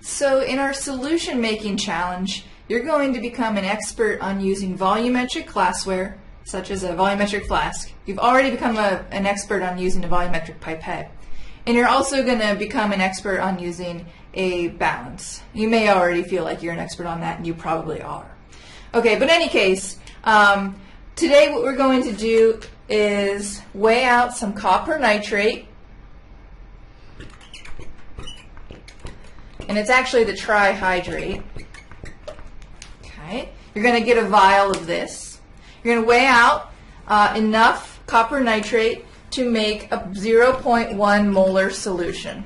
So in our solution making challenge, you're going to become an expert on using volumetric glassware, such as a volumetric flask. You've already become an expert on using a volumetric pipette. And you're also going to become an expert on using a balance. You may already feel like you're an expert on that, and you probably are. Okay, but in any case, today what we're going to do is weigh out some copper nitrate. And it's actually the trihydrate. Okay, you're going to get a vial of this. You're going to weigh out enough copper nitrate to make a 0.1 molar solution.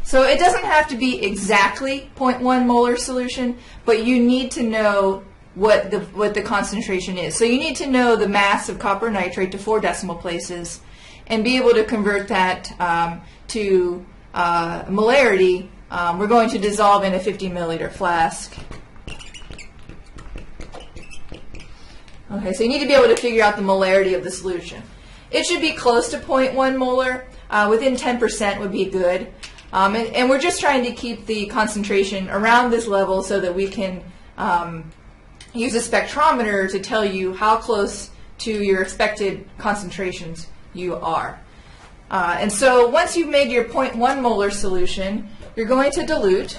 So it doesn't have to be exactly 0.1 molar solution, but you need to know what the concentration is. So you need to know the mass of copper nitrate to 4 decimal places and be able to convert that to molarity. We're going to dissolve in a 50 milliliter flask. Okay, so you need to be able to figure out the molarity of the solution. It should be close to 0.1 molar. Within 10% would be good. And we're just trying to keep the concentration around this level so that we can use a spectrometer to tell you how close to your expected concentrations you are. And so once you've made your 0.1 molar solution, you're going to dilute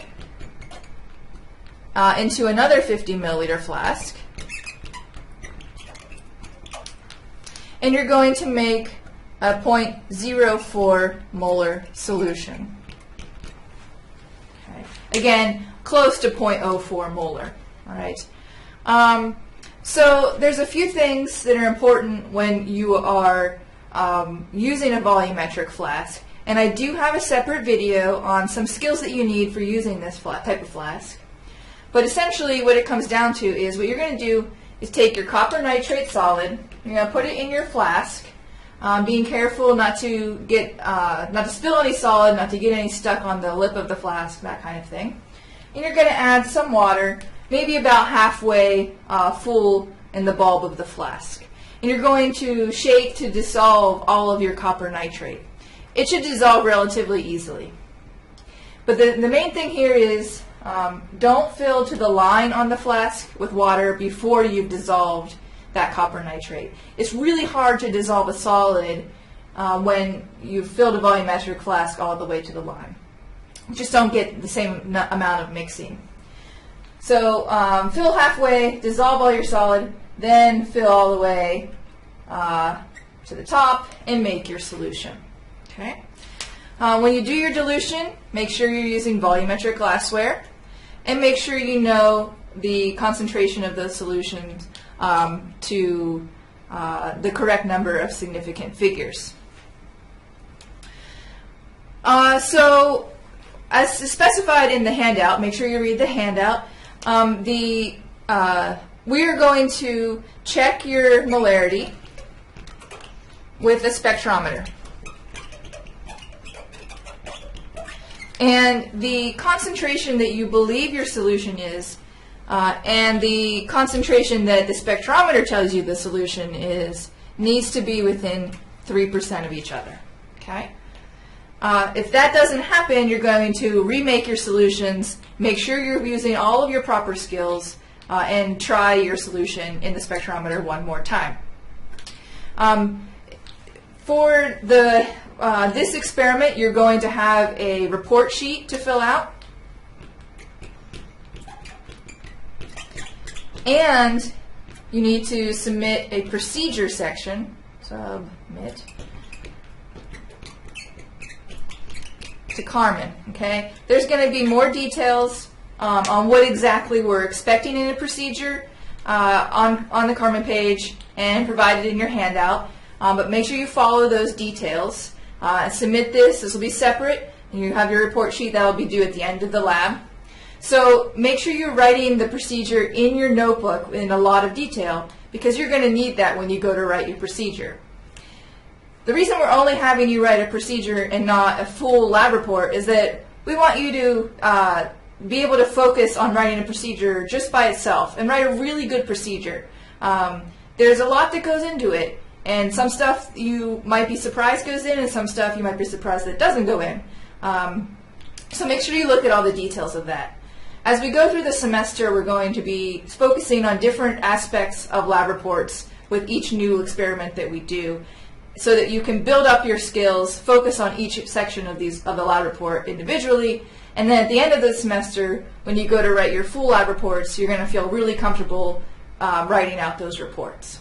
into another 50 milliliter flask. And you're going to make a 0.04 molar solution. Okay. Again, close to 0.04 molar. All right. So there's a few things that are important when you are using a volumetric flask. And I do have a separate video on some skills that you need for using this type of flask. But essentially what it comes down to is what you're going to do is take your copper nitrate solid, you're going to put it in your flask, being careful not to spill any solid, not to get any stuck on the lip of the flask, that kind of thing. And you're going to add some water, maybe about halfway full in the bulb of the flask. And you're going to shake to dissolve all of your copper nitrate. It should dissolve relatively easily. But the main thing here is don't fill to the line on the flask with water before you've dissolved that copper nitrate. It's really hard to dissolve a solid when you've filled a volumetric flask all the way to the line. You just don't get the same amount of mixing. So fill halfway, dissolve all your solid, then fill all the way to the top and make your solution. Okay. When you do your dilution, make sure you're using volumetric glassware, and make sure you know the concentration of those solutions to the correct number of significant figures. So, as specified in the handout, make sure you read the handout. We are going to check your molarity with a spectrometer. And the concentration that you believe your solution is, and the concentration that the spectrometer tells you the solution is, needs to be within 3% of each other. Okay? If that doesn't happen, you're going to remake your solutions, make sure you're using all of your proper skills, and try your solution in the spectrometer one more time. For this experiment, you're going to have a report sheet to fill out. And you need to submit a procedure section. Submit to Carmen. Okay? There's going to be more details on what exactly we're expecting in a procedure on the Carmen page and provided in your handout. But make sure you follow those details. Submit this. This will be separate. And you have your report sheet that will be due at the end of the lab. So make sure you're writing the procedure in your notebook in a lot of detail, because you're going to need that when you go to write your procedure. The reason we're only having you write a procedure and not a full lab report is that we want you to be able to focus on writing a procedure just by itself and write a really good procedure. There's a lot that goes into it, and some stuff you might be surprised goes in, and some stuff you might be surprised that doesn't go in. So make sure you look at all the details of that. As we go through the semester, we're going to be focusing on different aspects of lab reports with each new experiment that we do, so that you can build up your skills, focus on each section of the lab report individually, and then at the end of the semester, when you go to write your full lab reports, you're going to feel really comfortable writing out those reports.